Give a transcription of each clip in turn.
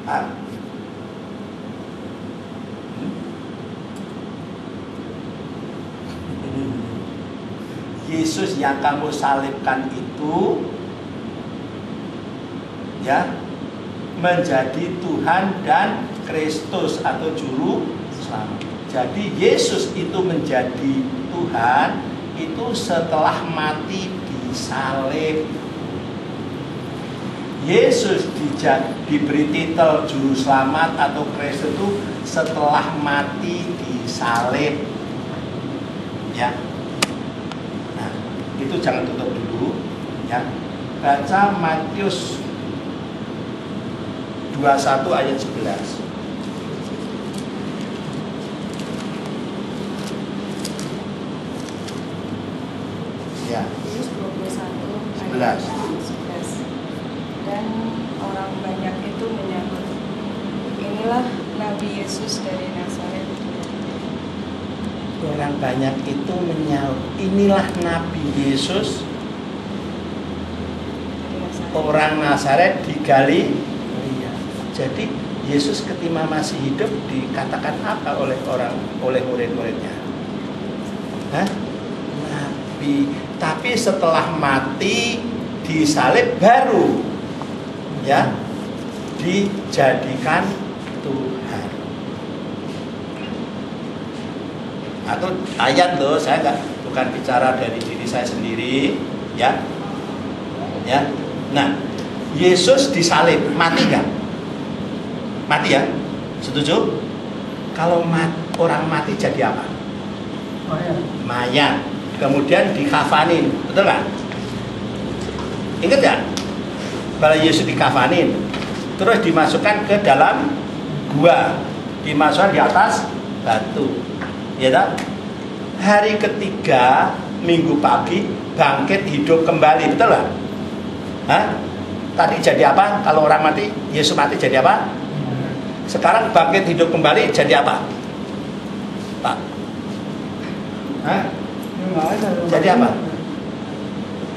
Hah? Yesus yang kamu salibkan itu ya menjadi Tuhan dan Kristus atau juru selamat. Jadi Yesus itu menjadi Tuhan itu setelah mati disalib. Yesus diberi titel juru selamat atau Kristus itu setelah mati disalib. Ya. Nah, itu jangan tutup dulu ya. Baca Matius 21 ayat 11. Ya. Matius 21 11. Dan orang banyak itu menyambut, inilah Nabi Yesus dari Nazaret. Orang banyak itu menyambut, inilah Nabi Yesus orang Nazaret di Galilea. Jadi Yesus ketika masih hidup dikatakan apa oleh murid-muridnya? Hah? Nabi. Tapi setelah mati disalib baru ya dijadikan Tuhan. Atau ayat loh, saya bukan bicara dari diri saya sendiri ya. Ya. Nah, Yesus disalib, mati nggak? Mati ya? Setuju? Kalau orang mati jadi apa? Mayat. Kemudian dikafanin, betul kan? Ingat ya? Kalau Yesus dikafanin, terus dimasukkan ke dalam gua, dimasukkan di atas batu, ya tak? Hari ketiga Minggu pagi bangkit hidup kembali, betul lah? Hah? Tadi jadi apa? Kalau orang mati, Yesus mati jadi apa? Sekarang bangkit hidup kembali jadi apa? Pak? Hah? Jadi apa?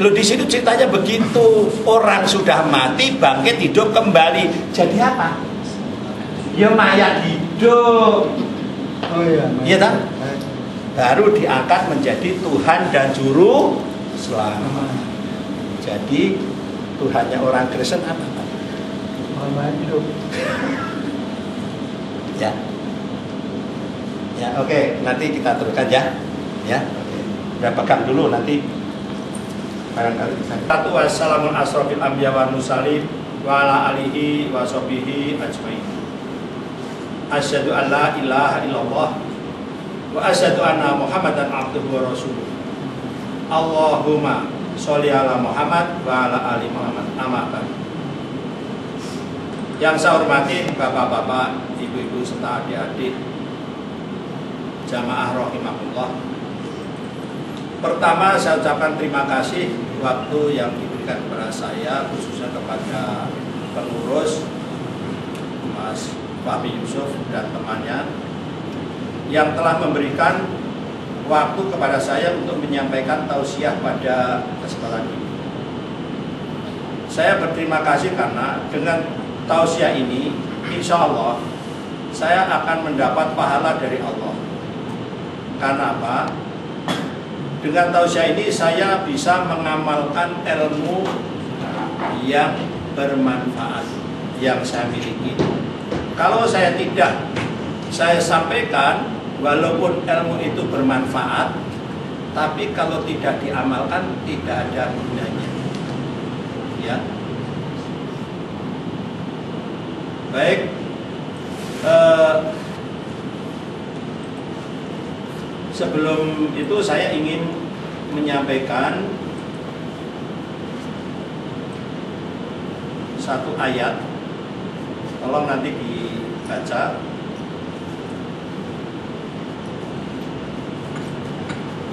Loh, di situ ceritanya begitu, orang sudah mati bangkit hidup kembali. Jadi apa? Ya mayat hidup. Oh iya. Iya tak? Baru diangkat menjadi Tuhan dan juru selamat. Jadi Tuhannya orang Kristen apa? Mayat hidup. Ya. Ya, oke, nanti kita teruskan ya. Ya. Udah pegang dulu, nanti barangkali bisa. Wassalamun asrofil anbiya wa mursalin wa ala alihi wa sahbihi ajmain. Asyhadu an la ilaha illallah wa asyhadu anna Muhammadan abduhu wa rasuluh. Allahumma sholli ala Muhammad wa ala ali Muhammad. Amma ba'du. Yang saya hormati bapak-bapak, ibu-ibu serta adik-adik jamaah rahimakumullah. Pertama saya ucapkan terima kasih waktu yang diberikan kepada saya, khususnya kepada pengurus Mas Fahmi Yusuf dan temannya yang telah memberikan waktu kepada saya untuk menyampaikan tausiah pada kesempatan ini. Saya berterima kasih karena dengan tausiah ini insya Allah saya akan mendapat pahala dari Allah. Karena apa? Dengan tausiah ini saya bisa mengamalkan ilmu yang bermanfaat yang saya miliki. Kalau saya tidak saya sampaikan, walaupun ilmu itu bermanfaat, tapi kalau tidak diamalkan tidak ada gunanya. Ya. Baik. Sebelum itu saya ingin menyampaikan satu ayat. Tolong nanti dibaca.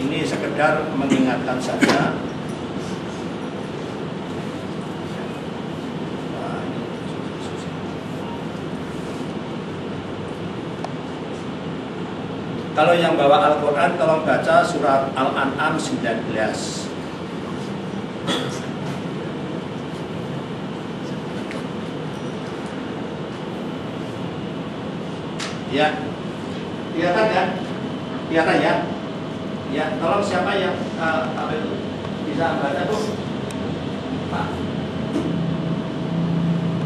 Ini sekedar mengingatkan saja. Kalau yang bawa Al-Quran, tolong baca surat Al-An'am 19. Ya. Kelihatan kan? Kelihatan ya? Ya, tolong siapa yang apa itu bisa baca tuh? Pak.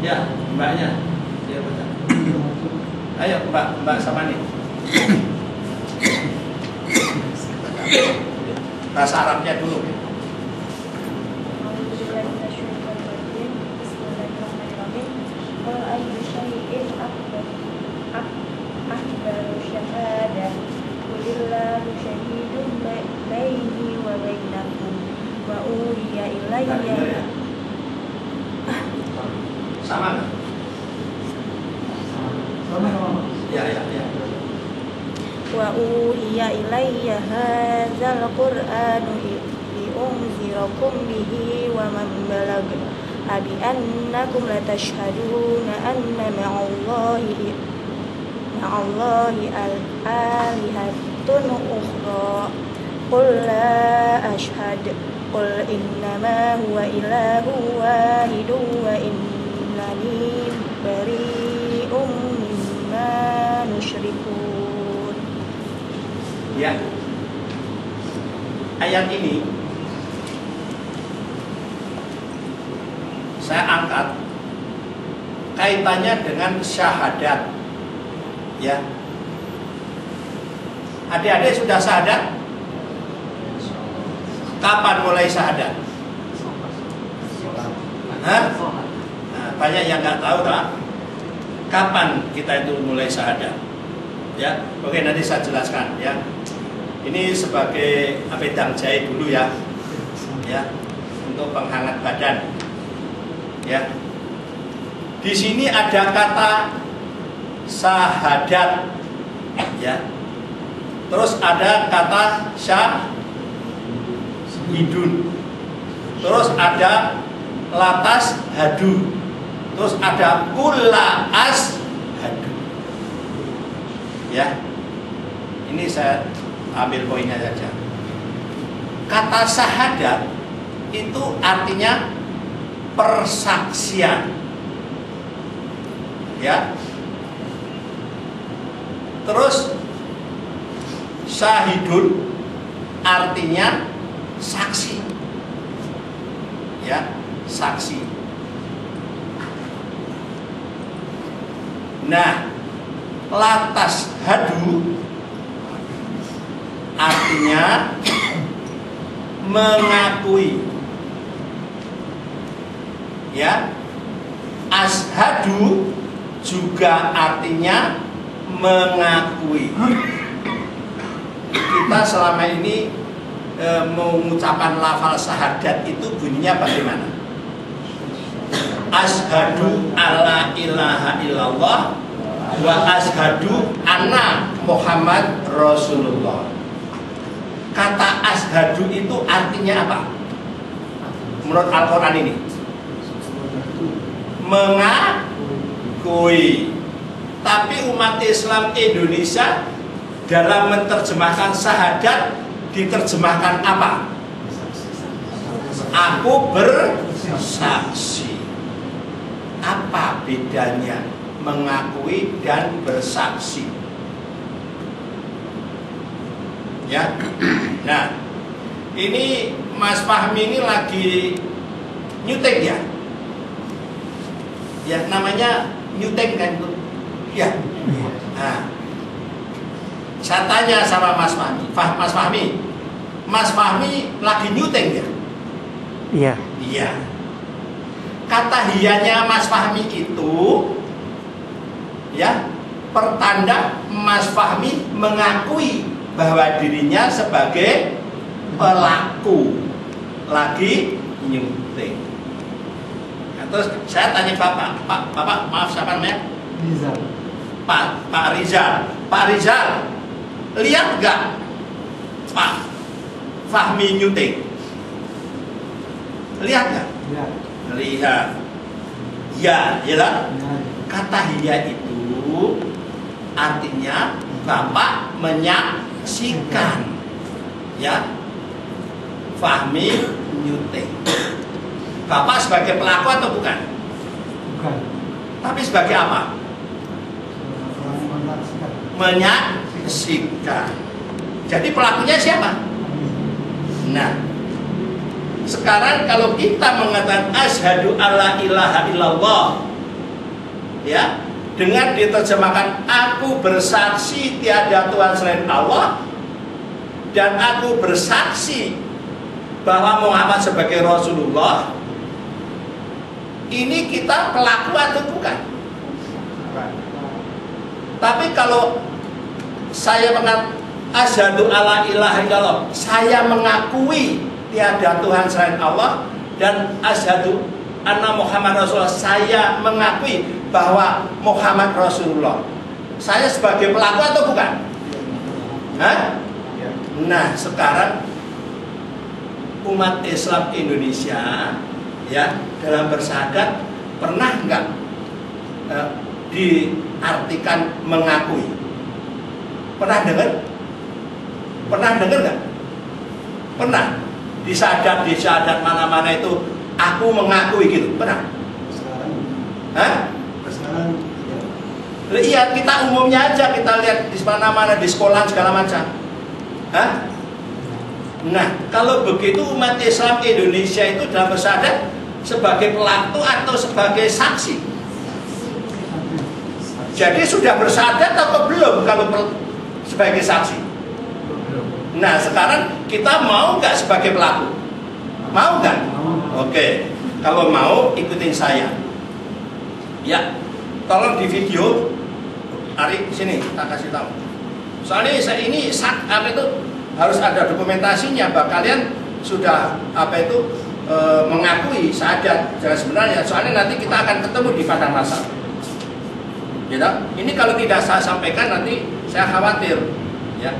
Ya, mbaknya. Dia baca. Ayo Mbak Samani. Bahasa Arabnya dulu. Sama nggak? Ya. Wa uhiya ilayya hadzal qur'anu liunzirakum bihi wa man balag abi annakum latashhaduna anna ma'allahi alihatun ukhra qul la ashhad qul innama huwa ilahu wahidun wa innani bari'um mimma nusyrikun. Ya. Ayat ini saya angkat kaitannya dengan syahadat. Ya. Adik-adik sudah syahadat? Kapan mulai syahadat? Hah? Nah, banyak yang nggak tahu tak? Kapan kita itu mulai syahadat? Ya, oke nanti saya jelaskan ya. Ini sebagai wedang jahe dulu ya, ya untuk penghangat badan. Ya, di sini ada kata syahadat, ya. Terus ada kata syahidun. Terus ada latas hadu. Terus ada kula ashadu. Ya, ini saya ambil poinnya saja. Kata syahadat itu artinya persaksian. Ya. Terus syahidun artinya saksi. Ya, saksi. Nah, latas hadu artinya mengakui. Ya. Ashadu juga artinya mengakui. Kita selama ini mengucapkan lafal syahadat itu bunyinya bagaimana? Ashadu alla ilaha illallah wa ashadu anna Muhammad Rasulullah. Kata ashadu itu artinya apa? Menurut Al-Quran ini mengakui. Tapi umat Islam Indonesia dalam menerjemahkan syahadat diterjemahkan apa? Aku bersaksi. Apa bedanya mengakui dan bersaksi? Ya. Nah, ini Mas Fahmi ini lagi nyuting ya? Ya, namanya nyuting kan itu? Ya. Nah, saya tanya sama Mas Fahmi, Mas Fahmi lagi nyuting ya? Iya. Iya. Kata hiyanya Mas Fahmi itu, ya, pertanda Mas Fahmi mengakui bahwa dirinya sebagai pelaku lagi nyuting. Nah, terus saya tanya Bapak maaf siapa namanya? Rizal. Pak Rizal, lihat nggak Pak Fahmi nyuting? Lihat nggak? Ya. Lihat. Ya, jelas. Ya. Kata hiya itu artinya Bapak menyaksikan, ya, Fahmi nyuting. Bapak sebagai pelaku atau bukan? Bukan. Tapi sebagai apa? Orang menyaksikan. menyaksikan. Jadi pelakunya siapa? Nah, sekarang kalau kita mengatakan asyhadu alla ilaha illallah, ya, dengan diterjemahkan aku bersaksi tiada Tuhan selain Allah dan aku bersaksi bahwa Muhammad sebagai Rasulullah, ini kita pelaku atau bukan? Tapi kalau saya mengatakan asyhadu alla ilaha illallah, saya mengakui tiada Tuhan selain Allah, dan asyhadu anna Muhammad Rasulullah, saya mengakui bahwa Muhammad Rasulullah. Saya sebagai pelaku atau bukan? Hah? Nah, sekarang umat Islam Indonesia, ya, dalam bersyahadat pernah nggak diartikan mengakui? Pernah dengar? Pernah dengar nggak? Pernah. Di syahadat mana-mana itu aku mengakui gitu, pernah? Sekarang. Hah? Sekarang. Iya, kita umumnya aja kita lihat di mana-mana, di sekolah segala macam. Hah? Nah, kalau begitu umat Islam Indonesia itu dalam bersyahadat sebagai pelaku atau sebagai saksi? Jadi sudah bersyahadat atau belum kalau sebagai saksi? Nah, sekarang kita mau nggak sebagai pelaku? Mau nggak? Oke, kalau mau ikutin saya. Ya, tolong di video. Ari, sini, kita kasih tahu. Soalnya ini apa itu harus ada dokumentasinya bahwa kalian sudah apa itu mengakui syahadat jangan sebenarnya. Soalnya nanti kita akan ketemu di padang mahsyar. Gitu? Ini kalau tidak saya sampaikan nanti saya khawatir, ya.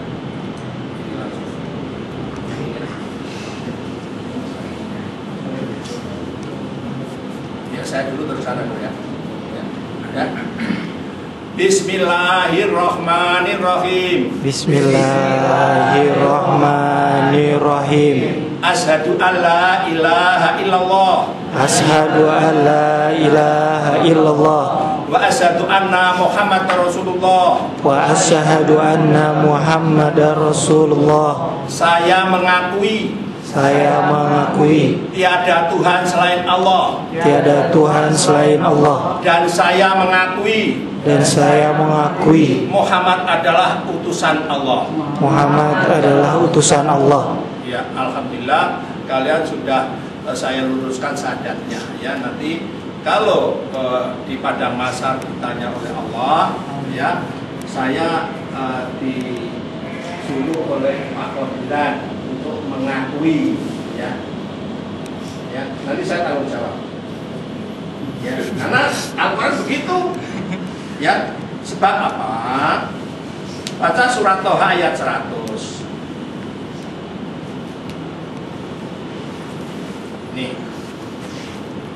Saya dulu terus ada ya. Ada. Bismillahirrahmanirrahim. Bismillahirrahmanirrahim. Asyhadu alla ilaha illallah. Asyhadu alla ilaha illallah. Wa asyhadu anna Muhammadar Rasulullah. Wa asyhadu anna Muhammadar Rasulullah. Saya mengakui tiada Tuhan selain Allah. Tiada Tuhan selain Allah. Dan saya mengakui Muhammad adalah utusan Allah. Muhammad adalah utusan Allah. Ya, alhamdulillah kalian sudah saya luruskan syahadatnya. Ya, nanti kalau di padang mahsyar ditanya oleh Allah, ya, saya disuruh oleh Pak Komandan untuk mengakui, ya, ya, nanti saya tanggung jawab, ya, karena Al-Quran begitu, ya, sebab apa? Baca surat Toha ayat 100. Nih,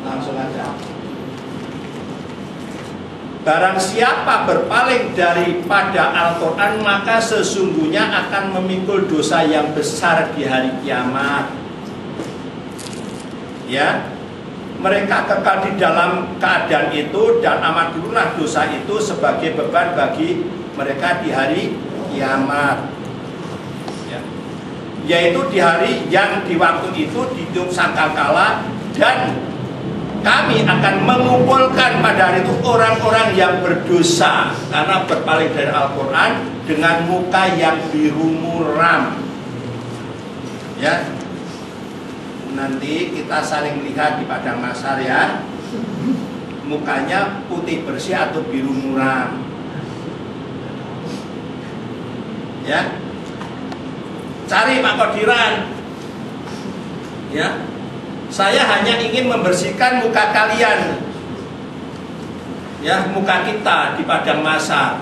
langsung aja. Barang siapa berpaling daripada Al-Quran, maka sesungguhnya akan memikul dosa yang besar di hari kiamat. Ya, mereka kekal di dalam keadaan itu dan amat berulah dosa itu sebagai beban bagi mereka di hari kiamat. Ya. Yaitu di hari yang di waktu itu dihitung sangkakala, dan kami akan mengumpulkan pada hari itu orang-orang yang berdosa karena berpaling dari Al-Quran dengan muka yang biru muram. Ya, nanti kita saling lihat di padang mahsyar, ya, mukanya putih bersih atau biru muram. Ya, cari Pak Kodiran. Ya, saya hanya ingin membersihkan muka kalian, ya, muka kita di padang mahsyar.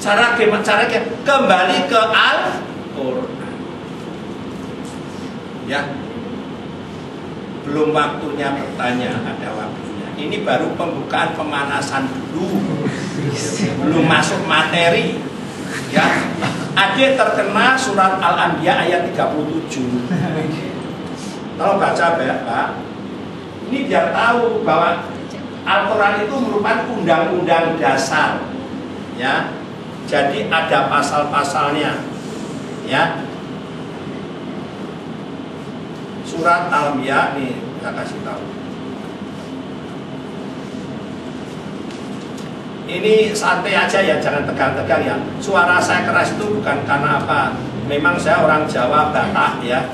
Cara kembali ke Al-Quran. Ya, belum waktunya bertanya, ada waktunya. Ini baru pembukaan, pemanasan dulu, belum masuk materi. Ya, adik terkena surat Al-Anbiya ayat 37. Tolong baca, Pak. Ini biar tahu bahwa Al-Quran itu merupakan undang-undang dasar. Ya, Jadi ada pasal-pasalnya, ya. Surat Al-Anbiya nih saya kasih tahu. Ini santai aja ya, jangan tegang-tegang ya. Suara saya keras itu bukan karena apa. Memang saya orang Jawa Batak ya.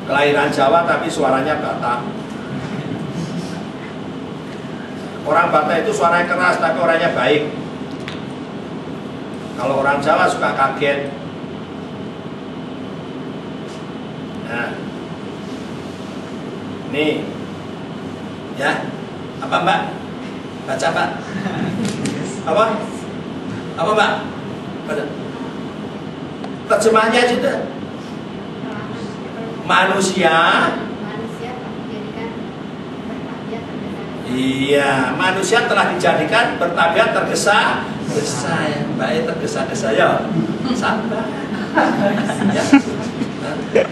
Kelahiran Jawa tapi suaranya Batak. Orang Batak itu suaranya keras tapi orangnya baik. Kalau orang Jawa suka kaget. Nah, nih, ya, apa Mbak? Baca Mbak? Apa? Apa Mbak? Baca. Terjemahnya juga. Manusia. Iya, manusia telah dijadikan bertabiat tergesa-gesa ya. Mbak tergesa-gesa ya. Sabar. Ya.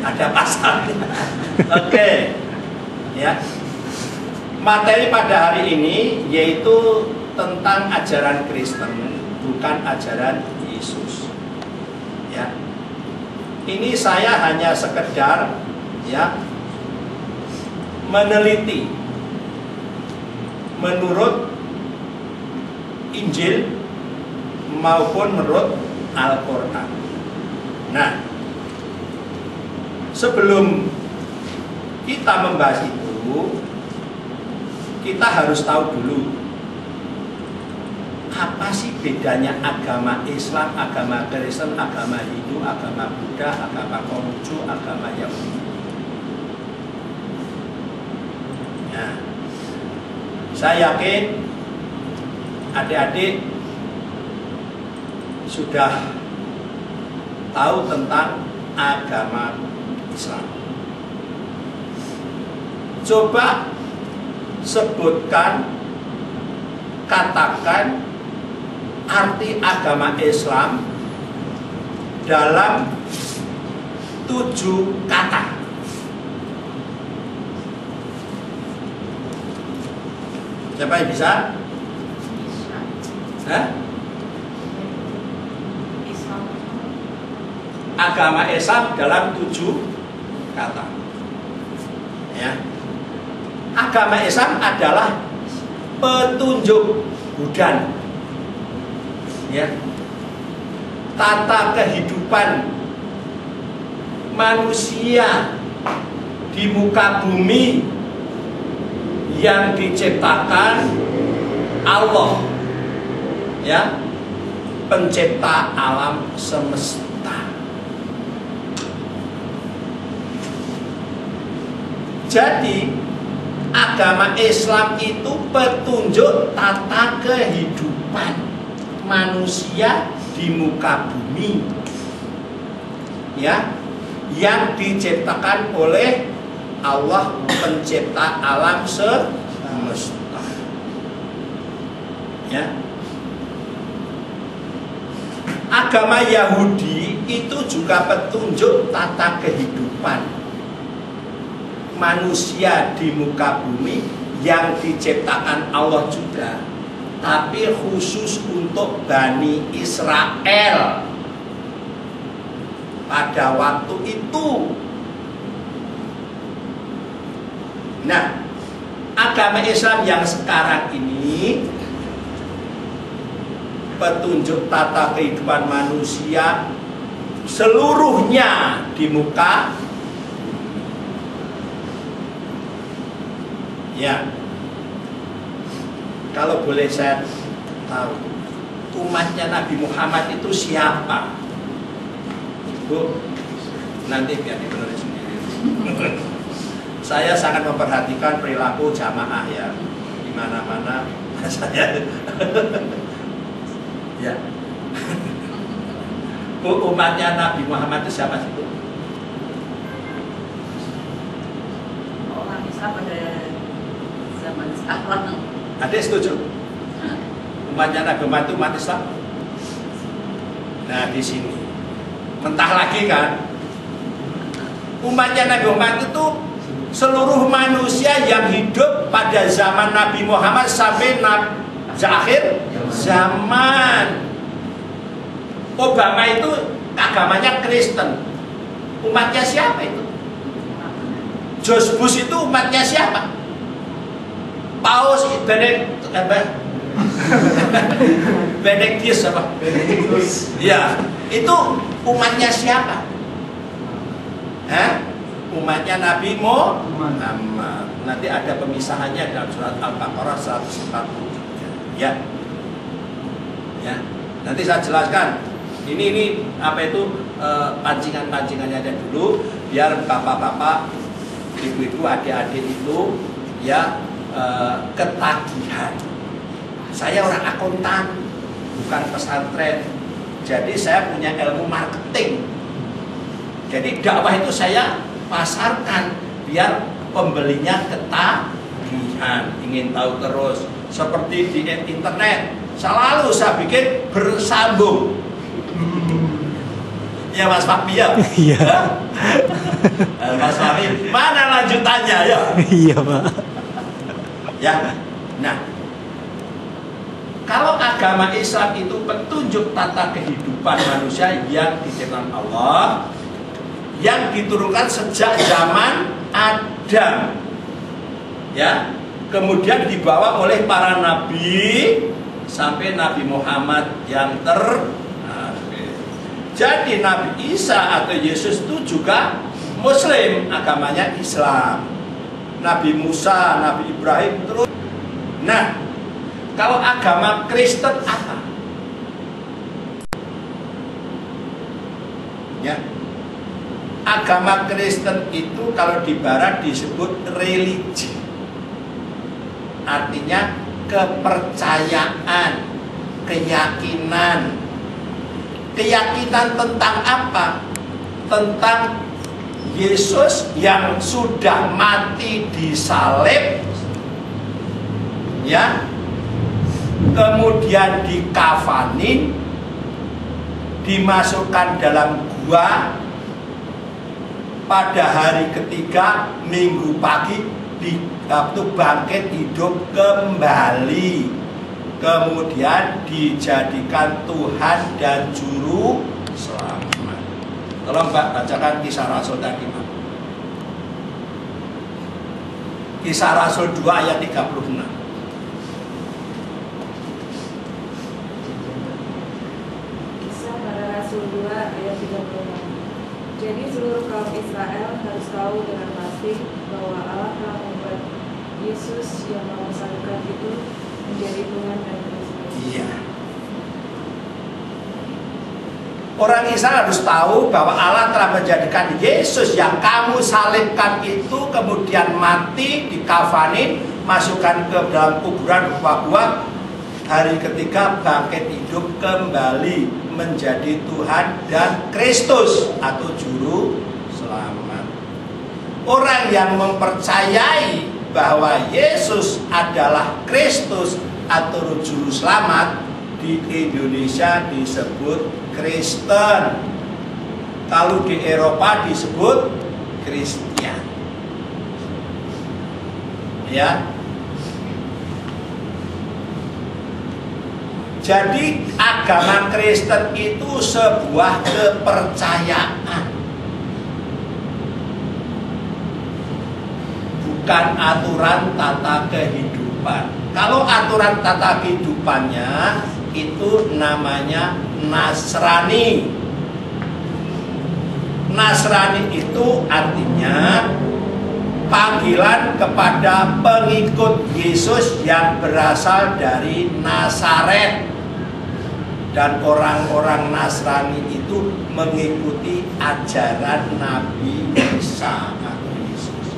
Ada pasalnya. Oke. Ya. Materi pada hari ini yaitu tentang ajaran Kristen, bukan ajaran Yesus. Ya. Ini saya hanya sekedar ya meneliti menurut Injil maupun menurut Al-Quran. Nah, sebelum kita membahas itu, kita harus tahu dulu apa sih bedanya agama Islam, agama Kristen, agama Hindu, agama Buddha, agama Konghucu, agama Yahudi. Nah, saya yakin adik-adik sudah tahu tentang agama Islam. Coba sebutkan, katakan arti agama Islam dalam 7 kata. Siapa yang bisa? Hah? Agama Islam dalam 7 kata. Ya. Agama Islam adalah petunjuk hudan. Ya. Tata kehidupan manusia di muka bumi yang diciptakan Allah, ya, pencipta alam semesta. Jadi agama Islam itu petunjuk tata kehidupan manusia di muka bumi, ya, yang diciptakan oleh Allah, pencipta alam semesta. Ya. Agama Yahudi itu juga petunjuk tata kehidupan manusia di muka bumi yang diciptakan Allah juga, tapi khusus untuk Bani Israel pada waktu itu. Nah, agama Islam yang sekarang ini petunjuk tata kehidupan manusia seluruhnya di muka. Ya, kalau boleh saya tahu, umatnya Nabi Muhammad itu siapa? Bu, nanti biar dibenerin sendiri. Saya sangat memperhatikan perilaku jamaah ya, di mana-mana saya. Ya, Bu, umatnya Nabi Muhammad itu siapa sih, Bu? Orang Islam pada zaman sekarang. Adik setuju? Umatnya Nabi Muhammad itu umat Islam? Nah, di sini mentah lagi kan? Umatnya Nabi Muhammad itu seluruh manusia yang hidup pada zaman Nabi Muhammad sampai akhir zaman. Obama itu agamanya Kristen. Umatnya siapa itu? George Bush itu umatnya siapa? Paus Benedictus apa? Ya, itu umatnya siapa? Umatnya Nabi Muhammad. Nanti ada pemisahannya dalam surat Al-Baqarah 143. Ya. Nanti saya jelaskan. Ini apa itu pancingan-pancingannya aja dulu, biar bapak-bapak, ibu-ibu, adik-adik itu ya ketagihan. Saya orang akuntan, bukan pesantren. Jadi saya punya ilmu marketing. Jadi dakwah itu saya pasarkan biar pembelinya ketagihan, ingin tahu terus. Seperti di internet, selalu saya bikin bersambung. Ya Mas Fahmi ya? Iya. Mas Fahmi, mana lanjutannya ya? Iya Pak. Ya, nah, kalau agama Islam itu petunjuk tata kehidupan manusia yang diciptakan Allah, yang diturunkan sejak zaman Adam, ya, kemudian dibawa oleh para nabi sampai Nabi Muhammad yang terakhir. Jadi Nabi Isa atau Yesus itu juga Muslim, agamanya Islam. Nabi Musa, Nabi Ibrahim terus. Nah, kalau agama Kristen apa? Ya. Agama Kristen itu kalau di barat disebut religi. Artinya kepercayaan, keyakinan. Keyakinan tentang apa? Tentang Yesus yang sudah mati di salib, ya, kemudian dikafani, dimasukkan dalam gua, pada hari ketiga minggu pagi bangkit hidup kembali, kemudian dijadikan Tuhan dan Juru Selamat. Tolong Mbak bacakan Kisah Rasul tadi, Pak. Kisah Rasul 2 ayat 36. Kisah para Rasul 2 ayat 36. Jadi seluruh kaum Israel harus tahu dengan pasti bahwa Allah telah membuat Yesus yang memusalibkan itu menjadi Tuhan dan Kristus. Iya. Orang Israel harus tahu bahwa Allah telah menjadikan Yesus yang kamu salibkan itu, kemudian mati, dikafani, masukkan ke dalam kuburan gua-gua, hari ketiga bangkit hidup kembali menjadi Tuhan dan Kristus atau Juru Selamat. Orang yang mempercayai bahwa Yesus adalah Kristus atau Juru Selamat di Indonesia disebut Kristen. Kalau di Eropa disebut Kristian. Ya. Jadi agama Kristen itu sebuah kepercayaan, bukan aturan tata kehidupan. Kalau aturan tata kehidupannya itu namanya Nasrani. Nasrani itu artinya panggilan kepada pengikut Yesus yang berasal dari Nazaret. Dan orang-orang Nasrani itu mengikuti ajaran Nabi Isa atau Yesus.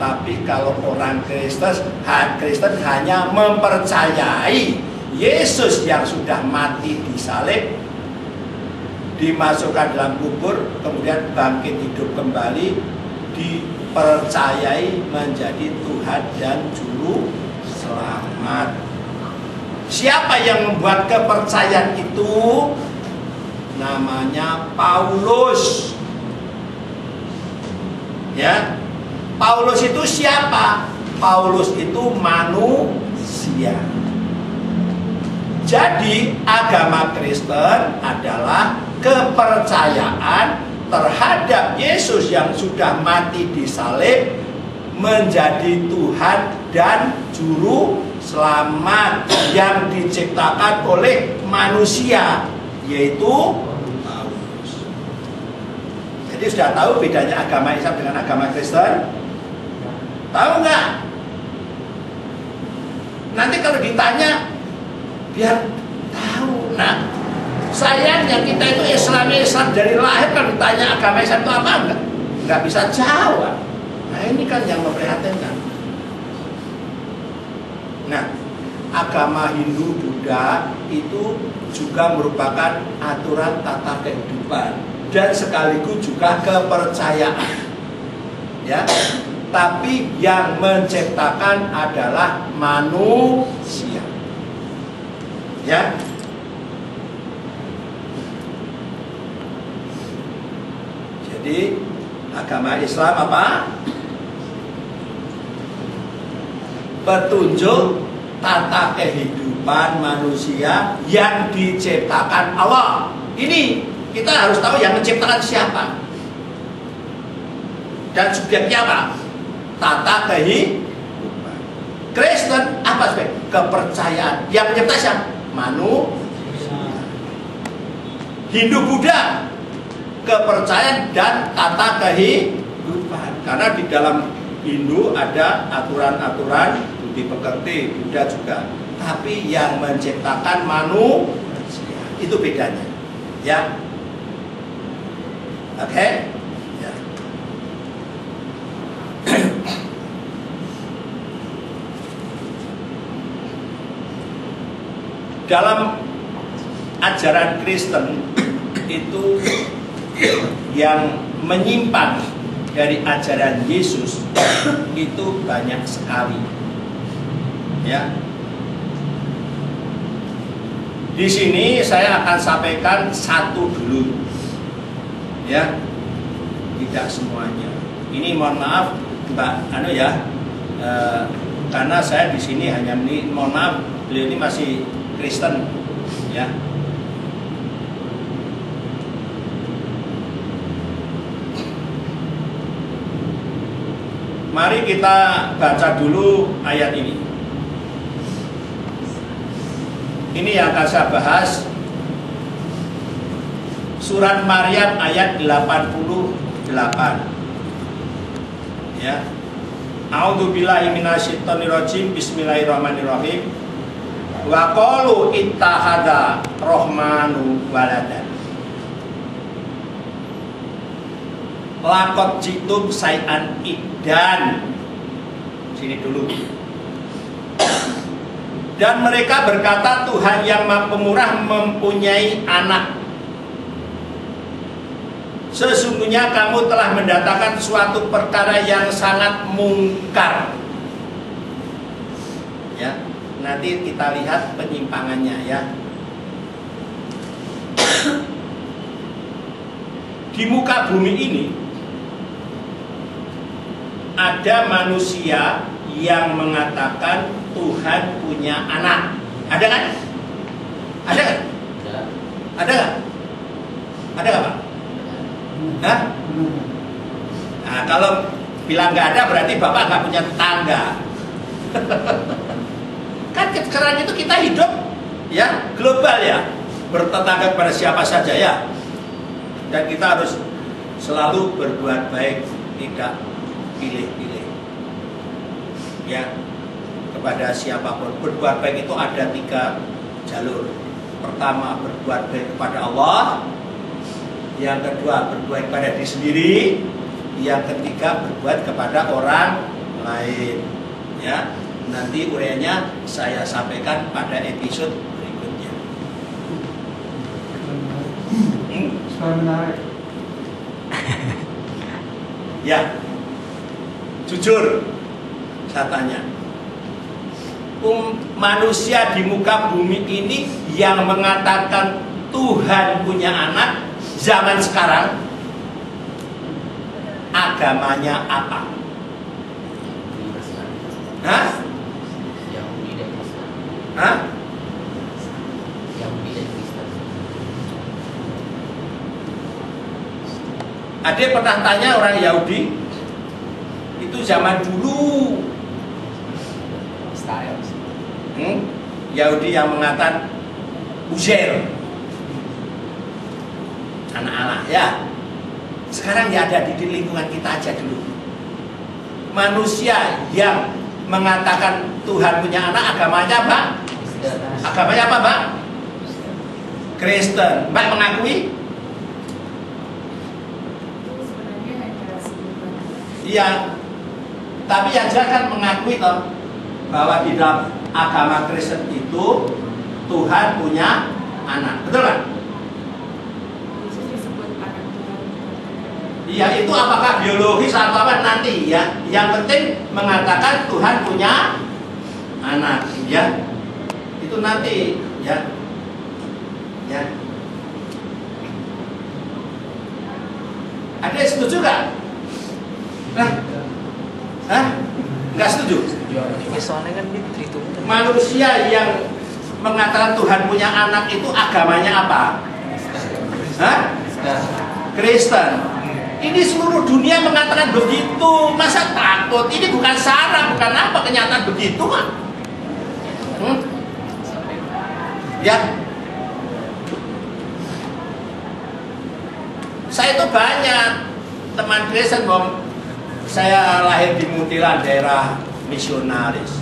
Tapi kalau orang Kristen hanya mempercayai Yesus yang sudah mati di salib, dimasukkan dalam kubur, kemudian bangkit hidup kembali, dipercayai menjadi Tuhan dan Juru Selamat. Siapa yang membuat kepercayaan itu? Namanya Paulus. Ya. Paulus itu siapa? Paulus itu manusia. Jadi agama Kristen adalah kepercayaan terhadap Yesus yang sudah mati di salib, menjadi Tuhan dan Juru Selamat yang diciptakan oleh manusia, yaitu Paulus. Jadi sudah tahu bedanya agama Islam dengan agama Kristen? Tahu nggak? Nanti kalau ditanya, biar tahu. Nah, sayangnya kita itu Islam dari lahir, kalau ditanya agama Islam itu apa, nggak bisa jawab. Nah, ini kan yang memprihatinkan. Nah, agama Hindu, Buddha itu juga merupakan aturan tata kehidupan dan sekaligus juga kepercayaan. Ya, tapi yang menciptakan adalah manusia. Ya. Jadi agama Islam apa? Petunjuk tata kehidupan manusia yang diciptakan Allah. Ini kita harus tahu yang menciptakan siapa dan subjeknya apa? Tata kehidupan. Kristen apa subjek? Kepercayaan. Yang menciptakan siapa? Manusia. Hindu, Buddha, kepercayaan dan tata kehidupan. Karena di dalam Hindu ada aturan-aturan budi pekerti, Buddha juga. Tapi yang menciptakan manusia, itu bedanya. Ya. Oke? Ya. Dalam ajaran Kristen itu yang menyimpang dari ajaran Yesus itu banyak sekali. Ya. Di sini saya akan sampaikan satu dulu. Ya. Tidak semuanya. Ini mohon maaf Mbak karena saya di sini hanya mohon maaf, beliau ini masih Kristen, ya. Mari kita baca dulu ayat ini. Ini yang akan saya bahas. Surat Maryam ayat 88. Ya. A'udzubillahi minasyaitonirrajim. Bismillahirrahmanirrahim. Wa qalu ittahada rahmanu waladan. Lakot jitum sayan idan. Sini dulu. Dan mereka berkata, Tuhan yang Maha Pemurah mempunyai anak. Sesungguhnya kamu telah mendatangkan suatu perkara yang sangat mungkar. Ya, nanti kita lihat penyimpangannya, ya. Di muka bumi ini ada manusia yang mengatakan Tuhan punya anak. Ada kan? Ada kan? Ada kan? Ada nggak Pak? Hah? Nah, kalau bilang nggak ada berarti Bapak nggak punya tetangga. Kan sekarang itu kita hidup ya global ya, bertetangga kepada siapa saja ya. Dan kita harus selalu berbuat baik, tidak pilih-pilih. Ya, kepada siapapun. Berbuat baik itu ada 3 jalur. Pertama, berbuat baik kepada Allah. Yang kedua, berbuat kepada diri sendiri. Yang ketiga, berbuat kepada orang lain. Ya, nanti uraiannya saya sampaikan pada episode berikutnya. Menarik. Ya, jujur saya tanya, manusia di muka bumi ini yang mengatakan Tuhan punya anak zaman sekarang agamanya apa? Hah? Yahudi dan Kristen. Hah? Yahudi dan Kristen. Ada pernah tanya orang Yahudi itu zaman dulu, Israel. Yahudi yang mengatakan Uzair anak Allah ya. Sekarang ya ada di lingkungan kita aja dulu. Manusia yang mengatakan Tuhan punya anak agamanya apa? Agamanya apa, Mbak? Kristen. Mbak mengakui? Itu sebenarnya hanya sebutan. Iya. Tapi yang jelas kan mengakui toh bahwa di dalam agama Kristen itu Tuhan punya anak. Betul kan? Yesus disebut anak Tuhan. Iya, itu apakah biologis atau apa nanti ya. Yang penting mengatakan Tuhan punya anak, ya. Itu nanti, ya. Ya. Ada yang setuju nggak? Hah? Nggak setuju? Soalnya kan dihitung. Manusia yang mengatakan Tuhan punya anak itu agamanya apa? Hah? Kristen. Ini seluruh dunia mengatakan begitu. Masa takut? Ini bukan sarah, bukan apa, kenyataan begitu kan? Ya. Saya itu banyak teman Kristen, Bom. Saya lahir di Mutiara, daerah misionaris.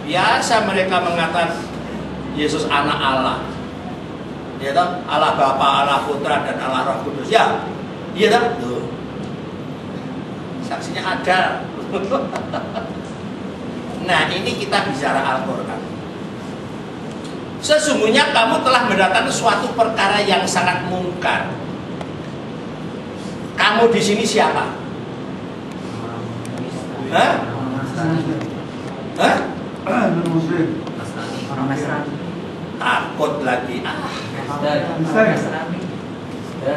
Biasa mereka mengatakan Yesus anak Allah. Ya toh? Allah Bapa, Allah Putra dan Allah Roh Kudus. Ya. Iya toh? Tuh. Saksinya ada. Nah, ini kita bicara Al-Qur'an. Sesungguhnya kamu telah mendatangkan suatu perkara yang sangat mungkar. Kamu di sini siapa? Hah? Hah? Non-Muslim. Orang Nasrani. Takut lagi. Nasrani.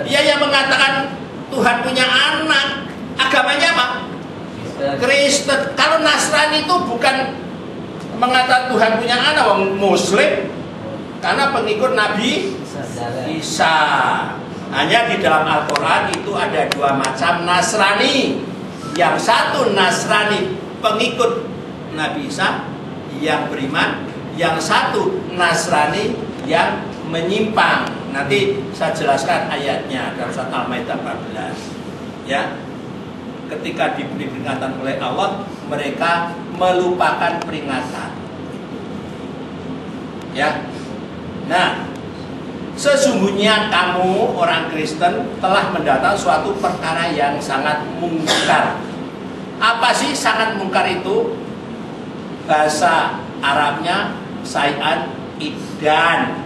Dia yang mengatakan Tuhan punya anak. Agamanya apa? Kristen. Kalau Nasrani itu bukan mengatakan Tuhan punya anak, wong Muslim. Karena pengikut Nabi Isa. Hanya di dalam Al-Quran itu ada dua macam Nasrani. Yang satu Nasrani pengikut Nabi Isa yang beriman, yang satu Nasrani yang menyimpang. Nanti saya jelaskan ayatnya dalam surat Al-Maidah 14. Ya, ketika diberi peringatan oleh Allah, mereka melupakan peringatan. Ya, nah, sesungguhnya kamu orang Kristen telah mendatang suatu perkara yang sangat mungkar. Apa sih sangat mungkar itu? Bahasa Arabnya syai'an iddan.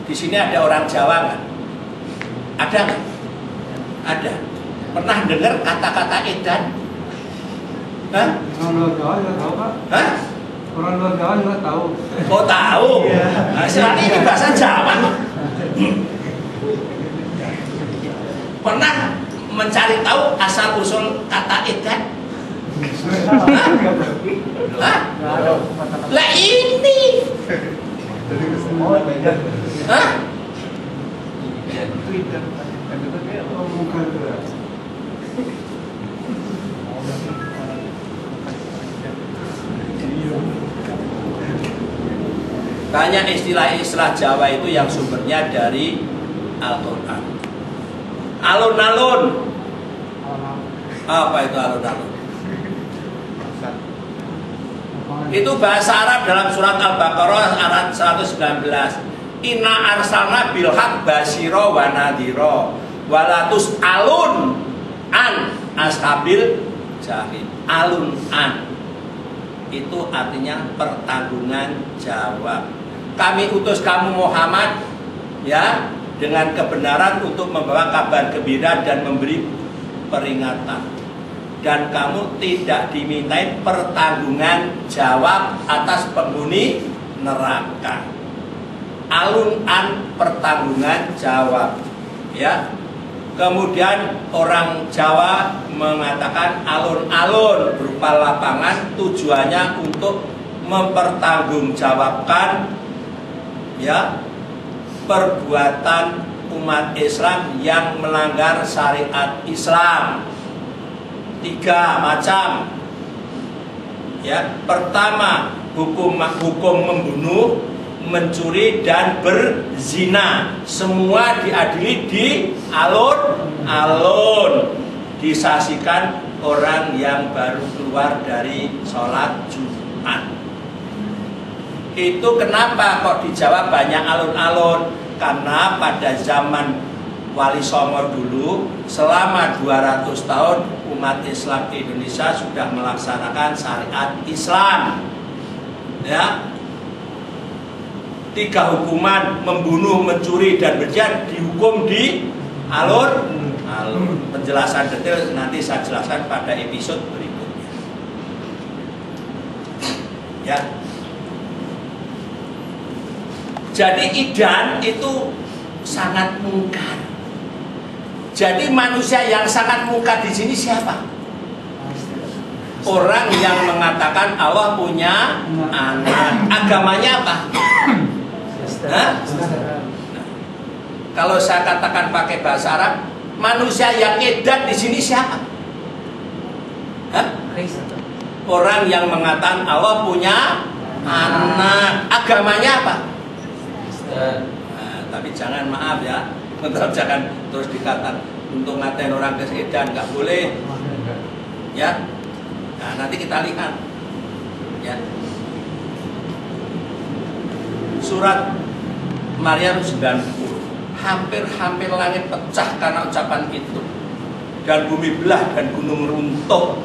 Di sini ada orang Jawa nggak? Ada nggak? Ada. Pernah dengar kata-kata edan? Hah? Orang luar Jawa juga tahu, Pak. Hah? Orang luar Jawa juga tahu. Oh tahu. Nah, istilahnya ini bahasa Jawa. Pernah mencari tahu asal usul kata edan? Hah? Lah ini. Hah? Oh, bukan. Banyak istilah-istilah Jawa itu yang sumbernya dari Al-Quran. Alun-alun. Apa itu alun-alun? Itu bahasa Arab dalam surat Al-Baqarah ayat 119. Inna arsalna bilhaq basiro wa nadhiro walatus alun an ashabil jahil. Alun an itu artinya pertanggungan jawab. Kami utus kamu Muhammad ya dengan kebenaran untuk membawa kabar gembira dan memberi peringatan. Dan kamu tidak dimintai pertanggungan jawab atas penghuni neraka. alun-an pertanggungan jawab, ya. Kemudian orang Jawa mengatakan alun-alun berupa lapangan, tujuannya untuk mempertanggungjawabkan, ya, perbuatan umat Islam yang melanggar syariat Islam. 3 macam, ya. Pertama, hukum membunuh, mencuri dan berzina, semua diadili di alun-alun, disaksikan orang yang baru keluar dari sholat Jumat. Itu kenapa kok di Jawa banyak alun-alun? Karena pada zaman Wali Songo dulu, selama 200 tahun umat Islam di Indonesia sudah melaksanakan syariat Islam, ya. 3 hukuman, membunuh, mencuri, dan berzina dihukum di alun-alun. Penjelasan detail nanti saya jelaskan pada episode berikutnya, ya. Jadi idan itu sangat mungkar. Jadi manusia yang sangat mungkar di sini siapa? Orang yang mengatakan Allah punya anak. Agamanya apa? Hah? Kalau saya katakan pakai bahasa Arab, manusia yang edan di sini siapa? Hah? Orang yang mengatakan Allah punya anak. Agamanya apa? Nah, tapi jangan, maaf ya, tetap jangan terus dikatakan untuk ngatain orang kesedan, nggak boleh, ya. Nah, nanti kita lihat, ya. Surat Maryam 90, hampir langit pecah karena ucapan itu, dan bumi belah dan gunung runtuh.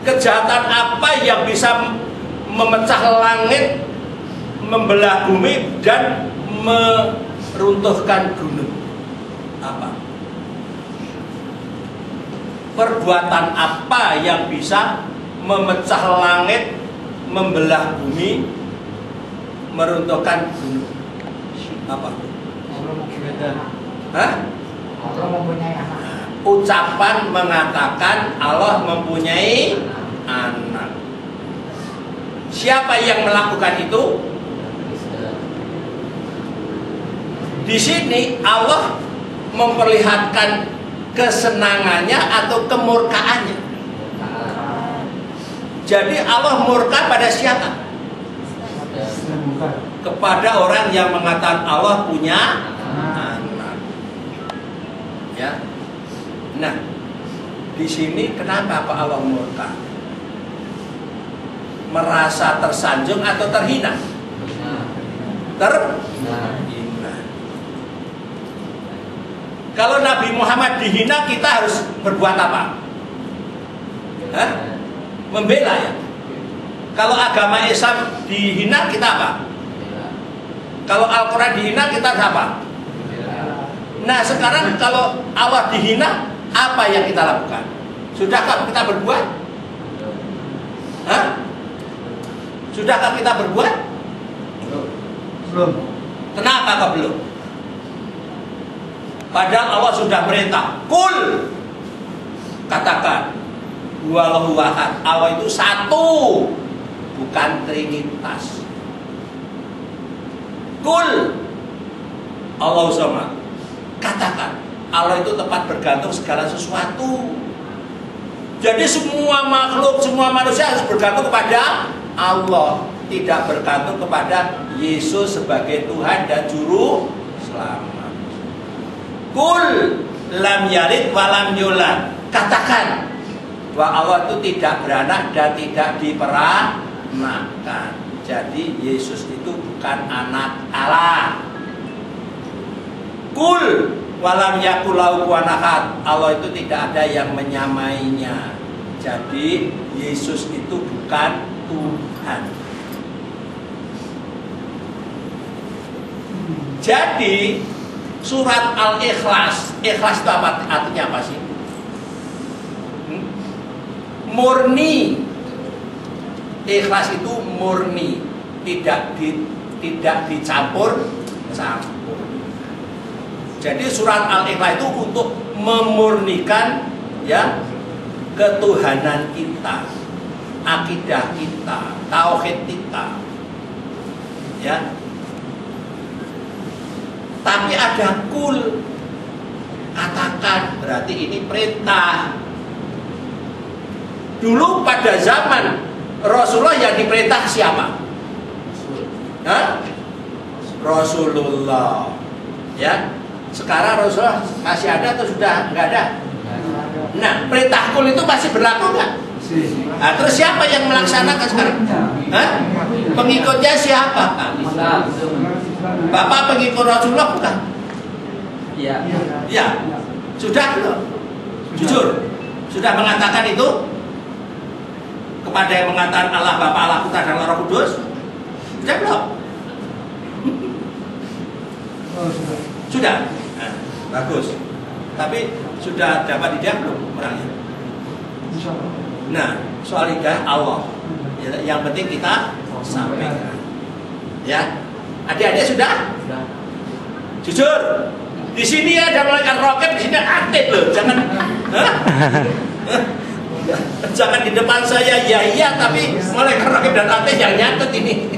Kejahatan apa yang bisa memecah langit, membelah bumi, dan meruntuhkan gunung? Apa? Perbuatan apa yang bisa memecah langit, membelah bumi, meruntuhkan gunung? Apa? Hah? Allah mempunyai anak. Ucapan mengatakan Allah mempunyai anak. Siapa yang melakukan itu? Di sini Allah memperlihatkan kesenangannya atau kemurkaannya. Jadi Allah murka pada siapa? Kepada orang yang mengatakan Allah punya anak. Ya. Nah, di sini kenapa Pak Allah murka? Merasa tersanjung atau terhina? Terhina. Kalau Nabi Muhammad dihina, kita harus berbuat apa? Hah? Membela, ya. Kalau agama Islam dihina, kita apa? Kalau Al-Quran dihina, kita apa? Nah, sekarang kalau Allah dihina, apa yang kita lakukan? Sudahkah kita berbuat? Hah? Sudahkah kita berbuat? Belum. Kenapa kok belum? Padahal Allah sudah perintah, kul, katakan, huwallahu ahad, Allah itu satu, bukan trinitas. Kul, Allah sama, katakan, Allah itu tempat bergantung segala sesuatu. Jadi semua makhluk, semua manusia harus bergantung kepada Allah, tidak bergantung kepada Yesus sebagai Tuhan dan Juru Selamat. Kul lam yalid walam yulad, katakan bahwa Allah itu tidak beranak dan tidak diperanakan. Jadi Yesus itu bukan anak Allah. Kul walam yakul lahu kufuwan ahad, Allah itu tidak ada yang menyamainya. Jadi Yesus itu bukan Tuhan. Jadi surat Al-Ikhlas, ikhlas itu apa? Artinya apa sih? Murni Ikhlas itu murni, tidak dicampur. Jadi surat Al-Ikhlas itu untuk memurnikan ya ketuhanan kita, akidah kita, tauhid kita. Ya. Tapi ada kul, katakan, berarti ini perintah. Dulu pada zaman Rasulullah yang diperintah siapa? Hah? Rasulullah. Ya. Sekarang Rasulullah masih ada atau sudah enggak ada? Nah, perintah kul itu masih berlaku enggak? Nah, terus siapa yang melaksanakan sekarang? Hah? Pengikutnya siapa? Bapak pengikut Rasulullah bukan? Iya. Ya. Sudah belum? Jujur. Sudah mengatakan itu kepada yang mengatakan Allah Bapa, Allah Putra dan Allah Roh Kudus? Sudah belum? Sudah. Nah, bagus. Tapi sudah dapat hidayah belum orangnya? Nah, soal hidayah Allah. Yang penting kita sampaikan. Ya. Adik-adik sudah? Jujur. Di sini ada malaikat roket, di sini aktif loh. Jangan jangan di depan saya ya, tapi malaikat roket dan aktif yang nyatet ini.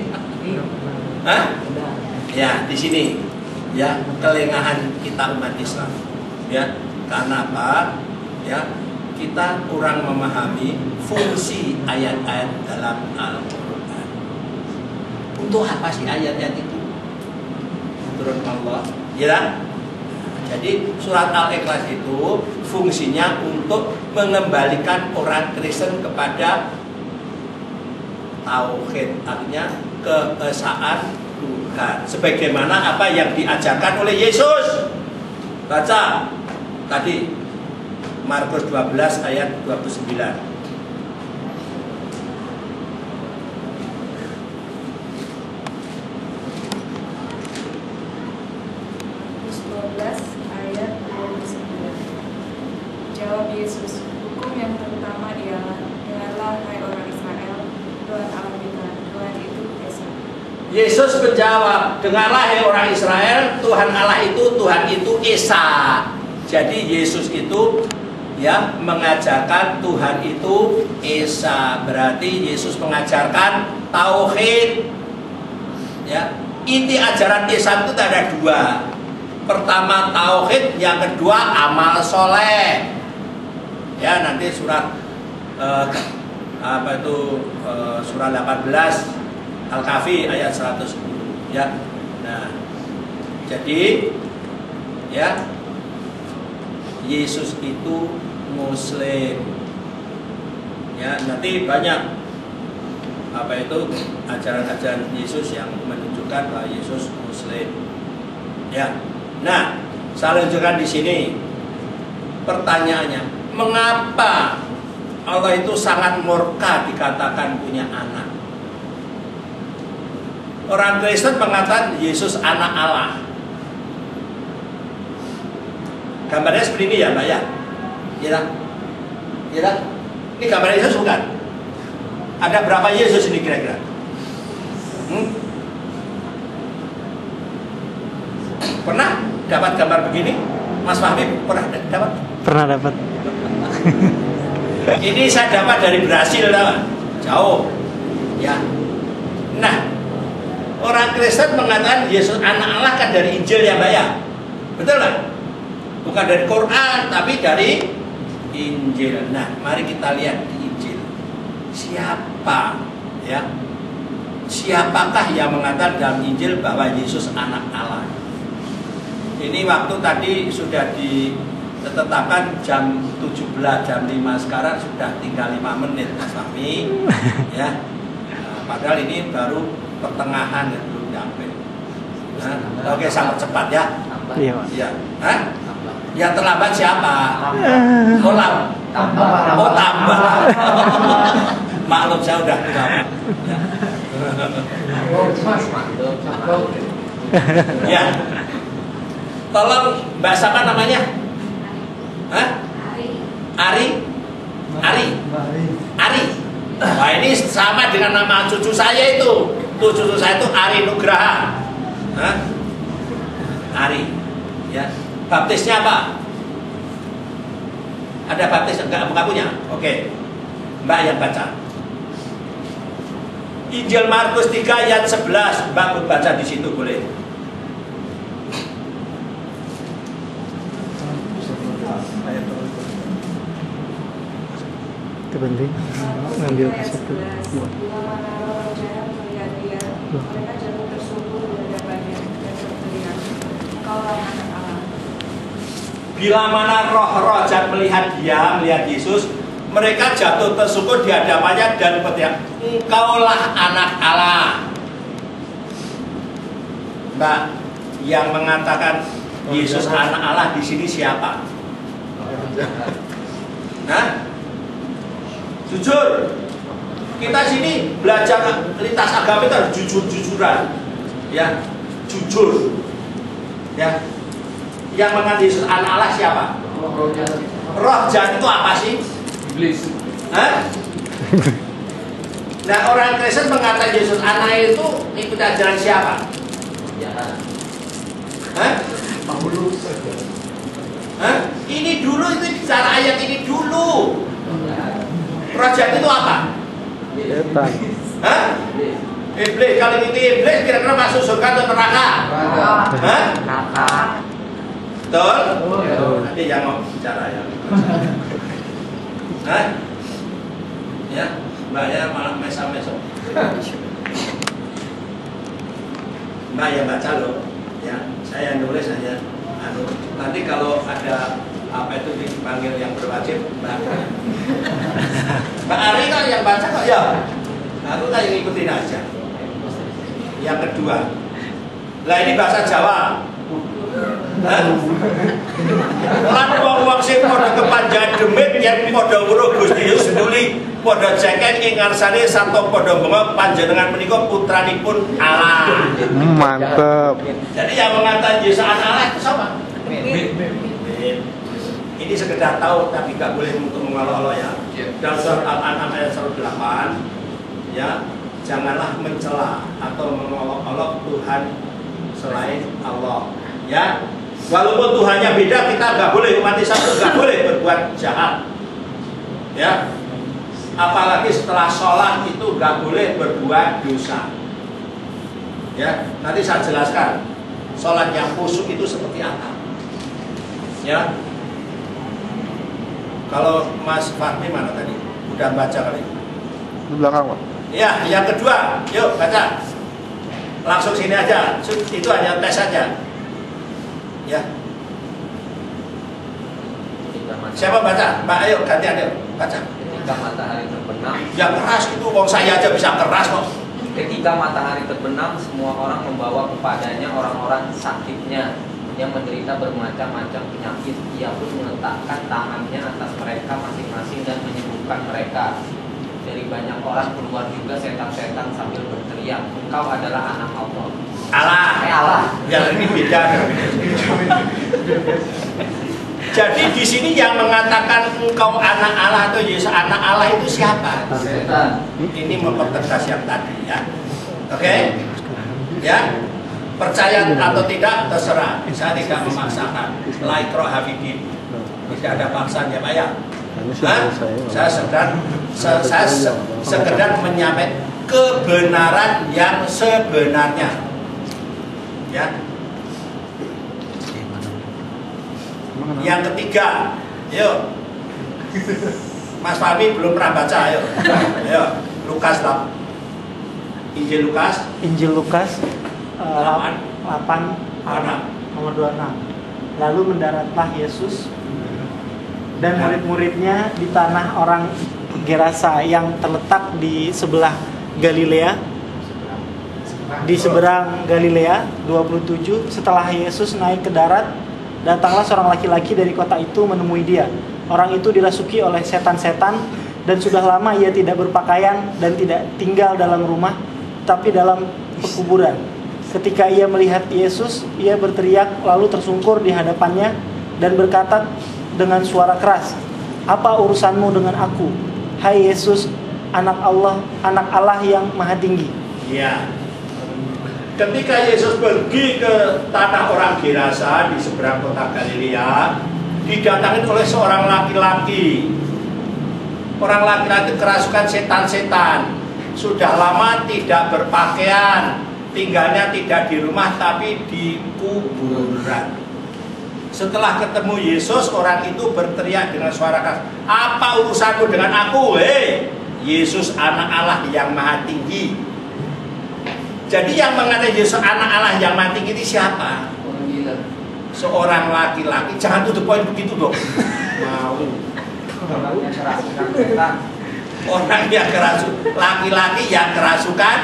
Hah? Ya, di sini. Ya, kelengahan kita umat Islam. Ya, karena apa? Ya, kita kurang memahami fungsi ayat-ayat dalam Al-Quran. Untuk apa sih ayat-ayat itu? Menurut Allah, ya. Jadi surat Al-Ikhlas itu fungsinya untuk mengembalikan orang Kristen kepada tauhid, artinya keesaan Tuhan, sebagaimana apa yang diajarkan oleh Yesus. Baca tadi Markus 12 ayat 29. Jawab Yesus, hukum yang terutama ialah, dengarlah hai orang Israel, Tuhan Allah kita, Tuhan itu Esa. Yesus menjawab, dengarlah hai orang Israel, Tuhan Allah itu, Tuhan itu Esa. Jadi Yesus itu ya mengajarkan Tuhan itu Esa. Berarti Yesus mengajarkan tauhid. Ya, inti ajaran Esa itu ada dua. Pertama tauhid, yang kedua amal soleh. Ya, nanti surat surat 18 Al-Kahfi ayat 110 ya. Nah, jadi ya Yesus itu Muslim. Ya, nanti banyak ajaran-ajaran Yesus yang menunjukkan bahwa Yesus Muslim. Ya. Nah, saya lanjutkan di sini. Pertanyaannya, mengapa Allah itu sangat murka dikatakan punya anak? Orang Kristen mengatakan Yesus anak Allah. Gambarnya seperti ini ya, Mbak ya? Iya? Iya? Ini gambar Yesus bukan? Ada berapa Yesus ini kira-kira? Pernah dapat gambar begini? Mas Fahmi pernah dapat? Pernah dapat. Ini saya dapat dari Brasil, jauh. Ya. Nah, orang Kristen mengatakan Yesus anak Allah kan dari Injil ya, Mbak ya? Betul nggak? Bukan dari Quran, tapi dari Injil. Nah, mari kita lihat di Injil. Siapa ya? Siapakah yang mengatakan dalam Injil bahwa Yesus anak Allah? Ini waktu tadi sudah ditetapkan jam 17, jam 5 sekarang sudah tinggal 5 menit Mas Fahmi. Ya. Nah, padahal ini baru pertengahan ya, belum nyampe. Nah, oke, sangat cepat ya. Iya, Pak. Iya. Hah? Yang terlambat siapa? Tambah. Maklum saya udah tua. Ya. Tolong Mbak siapa namanya? Hah? Ari. Nah ini sama dengan nama cucu saya itu. Cucu saya itu Ari Nugraha. Hah? Ari. Ya. Baptisnya apa? Ada baptis enggak punya? Oke. Mbak yang baca. Injil Markus 3 ayat 11. Mbak baca di situ boleh. Itu penting. Ngambil satu. Bila mana roh jahat melihat dia, mereka jatuh tersungkur di hadapannya dan berteriak, Engkaulah anak Allah. Bila mana roh-roh jahat melihat dia, melihat Yesus, mereka jatuh tersungkur di hadapannya dan berteriak, Engkaulah anak Allah. Mbak, yang mengatakan Yesus anak Allah di sini siapa? Hah? Jujur. Kita sini belajar lintas agama itu harus jujur-jujuran. Ya, jujur. Ya. Yang mengatakan Yesus anak Allah siapa? Roh jahat itu apa sih? Iblis. Hah? Nah, orang Kristen mengatakan Yesus anak itu ikut ajaran siapa? Jahat. Hah? Hah? Ini dulu, itu bicara ayat ini dulu. Roh jahat itu apa? Setan. Hah? Iblis. Kalau itu iblis kira-kira masuk surga atau neraka? Hah? Neraka. Betul? Betul. Nanti yang mau bicara ya. Hah? Ya, Mbak ya malah mesam-mesam. Mbak yang baca loh. Ya, saya nulis hanya nanti kalau ada apa itu dipanggil yang berwajib, Mbak. Mbak Ari kan yang baca kok ya. Aku kan yang ikutin aja. Yang kedua, lah ini bahasa Jawa. Lan wong-wong sing padha kepanjangan demit yen padha weruh Gusti Yesus nuli padha cekek ing ngarsane sarta padha bengok panjenengan menika putranipun Allah. Mantep. Jadi yang mengatakan Yesus anak Allah itu siapa? Ini sekedar tahu tapi nggak boleh untuk mengolok-olok ya. Dalam surat Al-An'am ayat 108 ya, janganlah mencela atau mengolok-olok Tuhan selain Allah. Ya, walaupun Tuhannya beda, kita nggak boleh, umat Islam nggak boleh berbuat jahat. Ya, apalagi setelah sholat itu nggak boleh berbuat dosa. Ya, nanti saya jelaskan sholat yang khusyuk itu seperti apa. Ya, kalau Mas Fahmi mana tadi? Udah baca kali? Di belakang, Pak. Ya, yang kedua, yuk baca. Langsung sini aja, itu hanya tes saja. Ya. Siapa baca? Mbak, ayo gantian yuk baca. Ketika matahari terbenam, Yang keras itu, wong saya aja bisa keras kok. ketika matahari terbenam, semua orang membawa kepadanya orang-orang sakitnya yang menderita bermacam-macam penyakit. Ia pun meletakkan tangannya atas mereka masing-masing dan menyembuhkan mereka. Dari banyak orang keluar juga setan-setan sambil berteriak, Engkau adalah anak Allah. Allah. Yang ini beda. Jadi di sini yang mengatakan engkau anak Allah atau Yesus anak Allah itu siapa? Setan. Ini mempertegas yang tadi ya. Oke? Ya. Percaya atau tidak terserah. Saya tidak memaksakan. Laikro hafidin. Tidak ada paksaan ya Pak ya. Saya sekedar menyampaikan kebenaran yang sebenarnya. Ya. Yang ketiga, yuk. Mas Fahmi belum pernah baca, ayo. Ayo, Lukas lah. Injil Lukas. Injil Lukas 8 nomor 26. Lalu mendaratlah Yesus dan murid-muridnya di tanah orang Gerasa yang terletak di sebelah Galilea. Di seberang Galilea 27. Setelah Yesus naik ke darat, datanglah seorang laki-laki dari kota itu menemui dia. Orang itu dirasuki oleh setan-setan dan sudah lama ia tidak berpakaian dan tidak tinggal dalam rumah, tapi dalam pekuburan. Ketika ia melihat Yesus, ia berteriak lalu tersungkur di hadapannya dan berkata dengan suara keras, "Apa urusanmu dengan aku, hai Yesus, anak Allah yang maha tinggi. Ya. Ketika Yesus pergi ke tanah orang Gerasa di seberang kota Galilea, didatangi oleh seorang laki-laki. Orang laki-laki kerasukan setan-setan. Sudah lama tidak berpakaian, tinggalnya tidak di rumah tapi di kuburan. Setelah ketemu Yesus, orang itu berteriak dengan suara keras, "Apa urusanmu dengan aku? Hei, Yesus anak Allah yang maha tinggi." Jadi yang mengatakan Yesus anak Allah yang maha tinggi itu siapa? Orang gila. Seorang laki-laki. Jangan tutup poin begitu dong. Mau. Orang yang kerasukan setan. Orang yang kerasukan, laki-laki yang kerasukan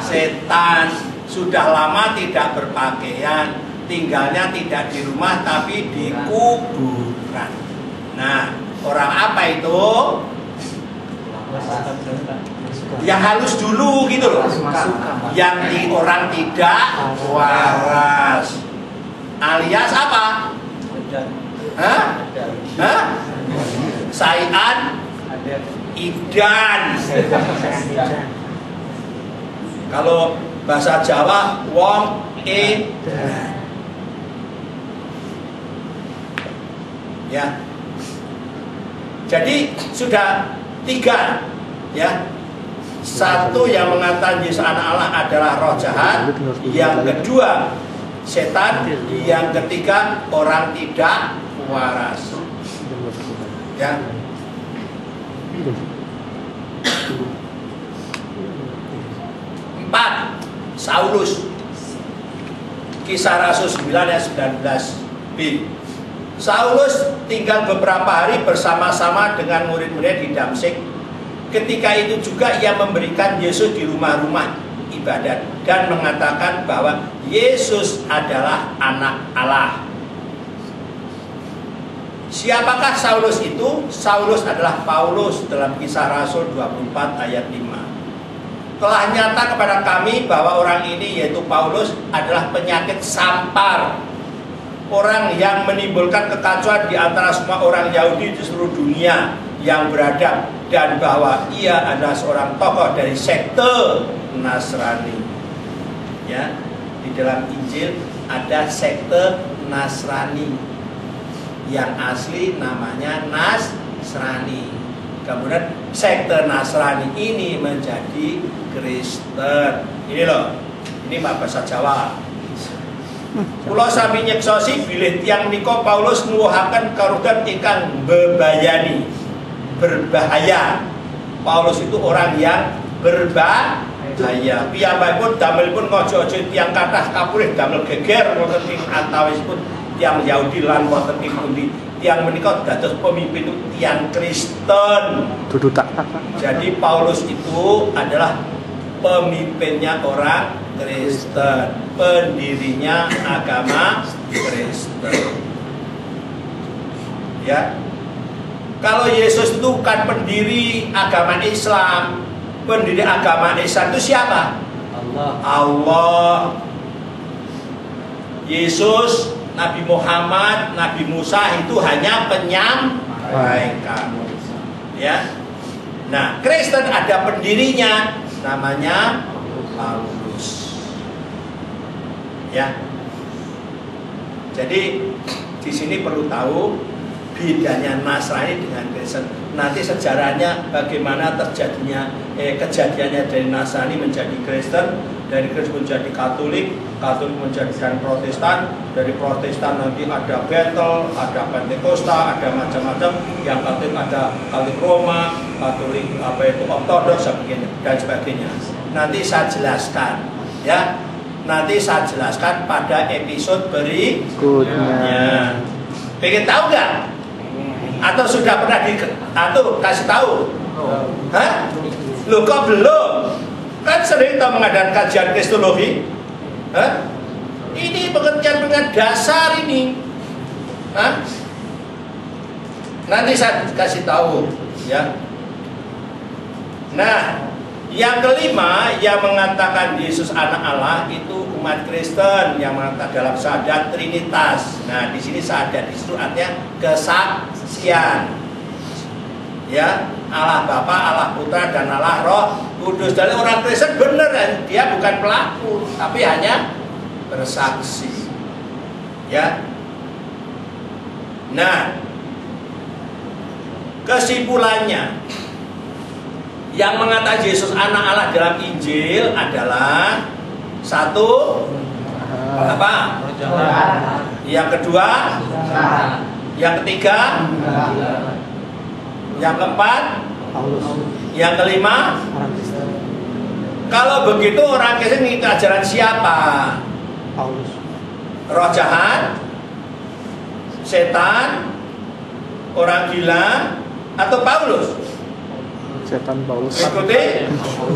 setan. Sudah lama tidak berpakaian, tinggalnya tidak di rumah tapi di kuburan. Nah, orang apa itu? Yang halus dulu gitu loh. Yang orang tidak waras. Alias apa? Hah? Hah? Sayan Idan. Kalau bahasa Jawa wong edan. Ya. Jadi sudah 3 ya. Satu yang mengatakan Yesus anak Allah adalah roh jahat, yang kedua setan, yang ketiga orang tidak waras. Ya. Empat, Saulus. Kisah Rasul 9 ayat 19b. Saulus tinggal beberapa hari bersama-sama dengan murid-muridnya di Damsyik. Ketika itu juga ia memberikan Yesus di rumah-rumah ibadat dan mengatakan bahwa Yesus adalah anak Allah. Siapakah Saulus itu? Saulus adalah Paulus dalam Kisah Rasul 24 ayat 5. Telah nyata kepada kami bahwa orang ini yaitu Paulus adalah penyakit sampar, orang yang menimbulkan kekacauan di antara semua orang Yahudi di seluruh dunia yang beradab, dan bahwa ia adalah seorang tokoh dari sekte Nasrani. Ya, di dalam Injil ada sekte Nasrani yang asli namanya Nasrani. Kemudian sekte Nasrani ini menjadi Kristen. Ini loh, ini bahasa Jawa. Kula sami nyeksosi bilih tiyang menika Paulus nuwuhaken karutan ingkang bebayani, berbahaya. Paulus itu orang yang berbahaya. Piyambakipun damelipun ngojo-ojo tiyang kathah kapurih damel geger wonten ing antawisipun tiyang Yahudi lan wonten ing pundi. Tiyang menika dados pemimpin tiyang Kristen. Jadi Paulus itu adalah pemimpinnya orang Kristen, pendirinya agama Kristen. Ya. Kalau Yesus itu bukan pendiri agama Islam, pendiri agama Islam itu siapa? Allah. Yesus, Nabi Muhammad, Nabi Musa itu hanya penyampaikan. Ya. Nah, Kristen ada pendirinya, namanya Paulus. Ya. Jadi di sini perlu tahu bedanya Nasrani dengan Kristen. Nanti sejarahnya bagaimana terjadinya kejadiannya dari Nasrani menjadi Kristen, dari Kristen menjadi Katolik, Katolik menjadikan Protestan, dari Protestan nanti ada Bentel, ada Pentakosta, ada macam-macam. Yang Katolik ada Katolik Roma, Katolik Ortodoks dan sebagainya. Nanti saya jelaskan, ya. Nanti saya jelaskan pada episode berikutnya. Pengen tahu nggak? Atau sudah pernah kasih tahu? Hah? Loh kok belum? Kan sering kita mengadakan kajian kristologi. Hah? Ini pengertian dasar ini. Hah? Nanti saya kasih tahu, ya. Nah, yang kelima yang mengatakan Yesus anak Allah itu umat Kristen yang mengatakan dalam syahadat Trinitas. Nah, di sini syahadat itu artinya kesaksian. Ya. Allah Bapa, Allah Putra, dan Allah Roh Kudus. Dan orang Kristen benar, dia bukan pelaku, tapi hanya bersaksi. Ya. Nah, kesimpulannya, yang mengatakan Yesus anak Allah dalam Injil adalah satu, apa? Yang kedua, yang ketiga, yang keempat, yang kelima. Kalau begitu orang Kristen mengikuti ajaran siapa? Paulus. Roh jahat, setan, orang gila, atau Paulus? Setan Paulus. Ikuti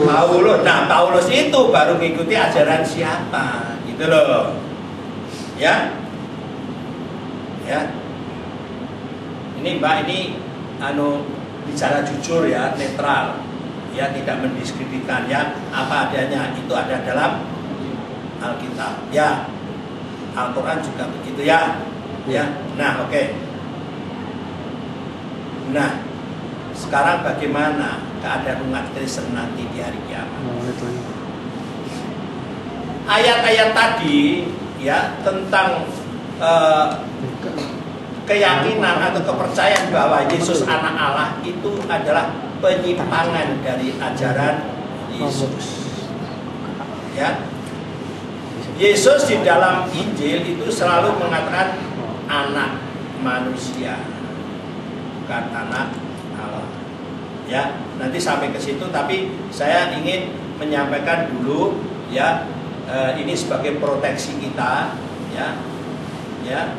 Paulus. Nah, Paulus itu baru mengikuti ajaran siapa? Gitu loh. Ya. Ya. Ini Mbak, ini bicara jujur ya, netral. Ya, tidak mendiskreditkan ya, apa adanya itu ada dalam Alkitab. Ya. Al-Qur'an juga begitu ya. Ya. Nah, oke. Nah, sekarang bagaimana keadaan umat Kristen nanti di hari kiamat? Ayat-ayat tadi ya tentang keyakinan atau kepercayaan bahwa Yesus anak Allah itu adalah penyimpangan dari ajaran Yesus. Ya. Yesus di dalam Injil itu selalu mengatakan anak manusia, bukan anak Allah. Ya, nanti sampai ke situ, tapi saya ingin menyampaikan dulu ya, ini sebagai proteksi kita ya. Ya.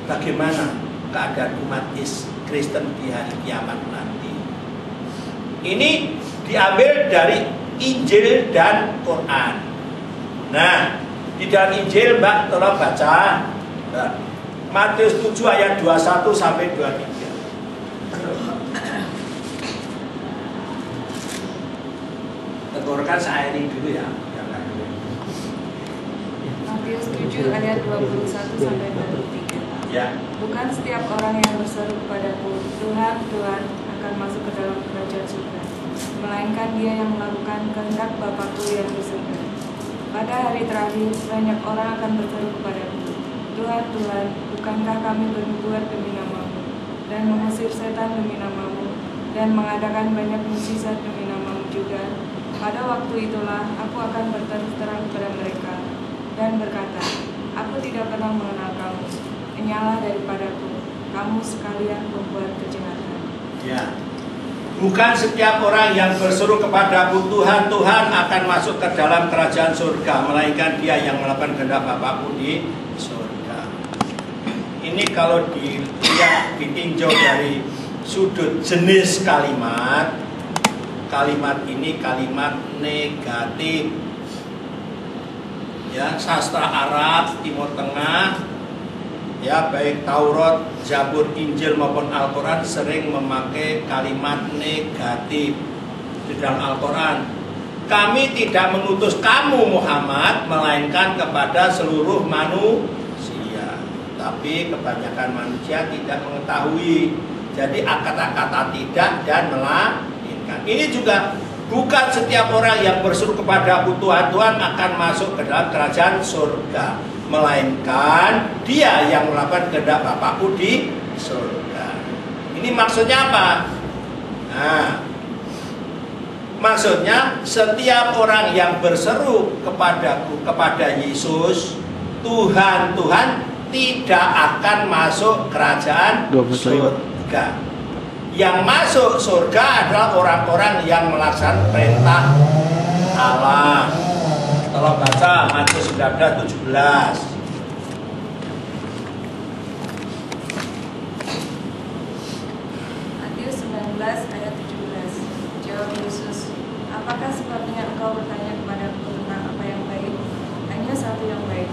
Bagaimana keadaan umat Kristen di hari kiamat nanti? Ini diambil dari Injil dan Quran. Nah, di dalam Injil Mbak tolong baca Matius 7 ayat 21 sampai 23. Tegurkan saya ini dulu ya. Matius 7 ayat 21 sampai 23. Ya. Bukan setiap orang yang berseru kepadaku, Tuhan, Tuhan, akan masuk ke dalam kerajaan surga, melainkan dia yang melakukan kehendak Bapakku yang di surga. Pada hari terakhir, banyak orang akan berseru kepadaku, Tuhan, Tuhan, bukankah kami bernubuat demi nama-Mu, dan mengusir setan demi nama-Mu, dan mengadakan banyak mukjizat demi nama-Mu juga? Pada waktu itulah aku akan berterus terang kepada mereka, dan berkata, aku tidak pernah mengenal kamu, menyalah daripadaku, kamu sekalian membuat kejahatan. Ya. Bukan setiap orang yang berseru kepadaku Tuhan, Tuhan akan masuk ke dalam kerajaan surga, melainkan dia yang melakukan kehendak Bapakku di surga. Ini kalau dilihat, ditinjau dari sudut jenis kalimat, kalimat ini kalimat negatif. Ya, sastra Arab, Timur Tengah, ya baik Taurat, Zabur, Injil maupun Al-Quran sering memakai kalimat negatif di dalam Al-Quran. Kami tidak mengutus kamu Muhammad, melainkan kepada seluruh manusia. Tapi kebanyakan manusia tidak mengetahui. Jadi kata-kata tidak dan melainkan. Ini juga bukan setiap orang yang berseru kepada Tuhan, Tuhan akan masuk ke dalam kerajaan surga, melainkan dia yang melakukan kehendak Bapakku di surga. Ini maksudnya apa? Nah, maksudnya setiap orang yang berseru kepada Yesus, Tuhan, Tuhan, tidak akan masuk kerajaan surga. Yang masuk surga adalah orang-orang yang melaksanakan perintah Allah. Tolong baca Matius 19 17. Matius 19 ayat 17. Jawab Yesus, apakah sebabnya engkau bertanya kepadaku tentang apa yang baik? Hanya satu yang baik.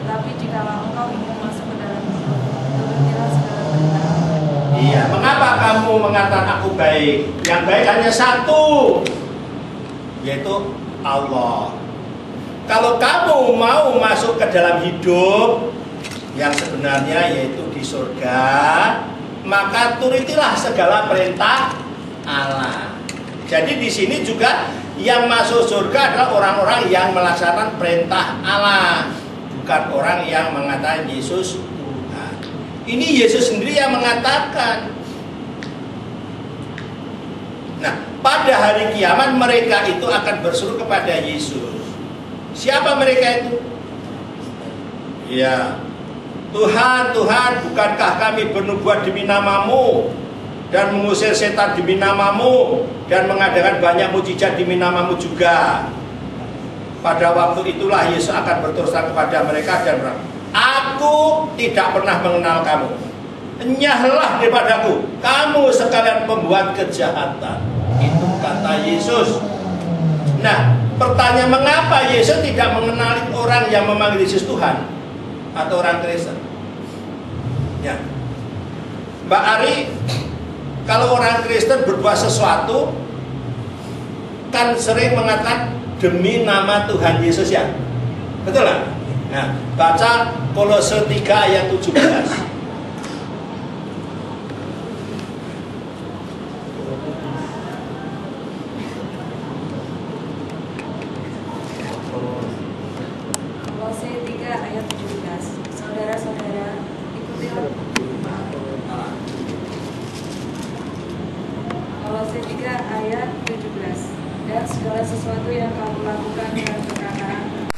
Tetapi jikalau engkau ingin masuk ke dalam hidup, turutilah segala perintah. Iya, mengapa kamu mengatakan aku baik? Yang baik hanya satu, yaitu Allah. Kalau kamu mau masuk ke dalam hidup yang sebenarnya yaitu di surga, maka turutilah segala perintah Allah. Jadi di sini juga yang masuk surga adalah orang-orang yang melaksanakan perintah Allah, bukan orang yang mengatakan Yesus Tuhan. Ini Yesus sendiri yang mengatakan. Nah, pada hari kiamat mereka itu akan berseru kepada Yesus. Siapa mereka itu? Ya, Tuhan, Tuhan, bukankah kami bernubuat demi namamu dan mengusir setan demi namamu dan mengadakan banyak mujizat demi namamu juga? Pada waktu itulah Yesus akan berterus terang kepada mereka dan berkata, aku tidak pernah mengenal kamu. Enyahlah daripadaku, kamu sekalian pembuat kejahatan. Itu kata Yesus. Nah, pertanyaan, mengapa Yesus tidak mengenali orang yang memanggil Yesus Tuhan atau orang Kristen? Ya, Mbak Ari, kalau orang Kristen berbuat sesuatu kan sering mengatakan demi nama Tuhan Yesus, ya, betul lah. Nah, baca Kolose 3 ayat 17. Kolose 3 ayat 17. Saudara-saudara, ikutilah Kolose 3 ayat 17. Dan segala sesuatu yang kamu lakukan dengan kebenaran